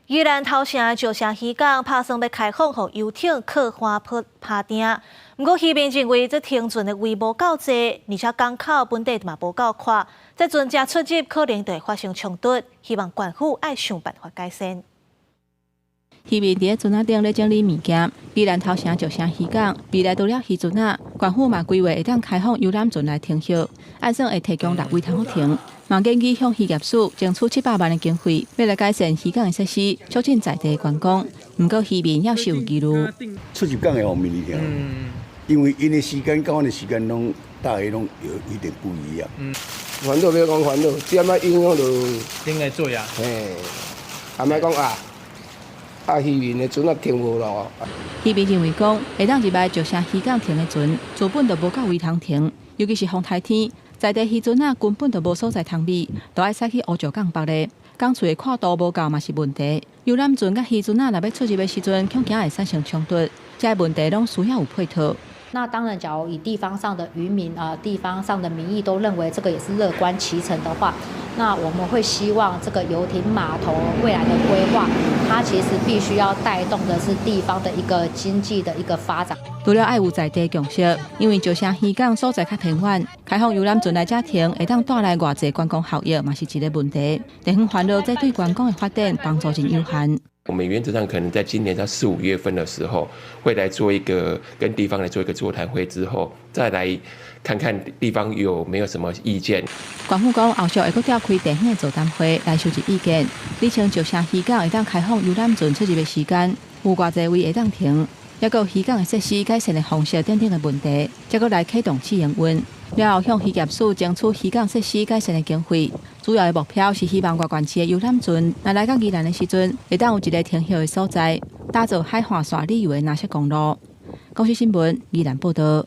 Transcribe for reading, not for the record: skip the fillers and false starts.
宜兰头城石城渔港打算要开放，予游艇靠岸趴艇。不过，渔民认为这停船的位无够多，而且港口本地嘛无够宽，这船只出入可能就会发生冲突。希望政府爱想办法改善。渔民伫船仔顶咧整理物件，宜兰头城石城渔港未来除了渔船仔，政府嘛规划会当开放游览船来停歇，按算会提供6位通停。嘛建议向渔业署争取700万的经费，要来改善渔港的设施，促进在地观光。不过渔民也是有疑虑。出入港的方面嚟听，因为因的时间跟阮的时间拢大家拢有一点不一样。烦恼不要讲烦恼，只要影响就应该做呀。嘿，还莫讲渔民的船啊停无咯。渔民认为讲，会当入来石城渔港停的船，原本就无够位通停，尤其是风台天。在地渔船啊，根本就无所在通避，都爱驶去乌石港北咧。港厝的宽度无够嘛是问题。游览船甲渔船啊，若要出入的时阵，恐惊会产生冲突，这问题拢需要有配套。那当然，假如以地方上的渔民地方上的民意都认为这个也是乐观其成的话，那我们会希望这个游艇码头未来的规划，它其实必须要带动的是地方的一个经济的一个发展。除了爱有在地共识，因为石城渔港所在较偏远，开放游览船来遮停，会当带来偌济观光效益，嘛是一个问题。地方烦恼，这对观光的发展帮助真有限。我们原则上可能在今年到4、5月份的时候，会来做一个跟地方来做一个座谈会，之后再来看看地方有没有什么意见。政府讲后续会搁召开地方的座谈会来收集意见，理清石城渔港会当开放游览船出入的时间，有偌济位会当停，也有渔港的设施改善的方式等等的问题，再搁来启动试营运。了后向渔业署争取渔港设施改善的经费，主要的目标是希望外县市的游览船，若来到宜兰的时阵，会当有一个停歇的所在，打造海岸线旅游的哪些公路。公视新闻宜兰报道。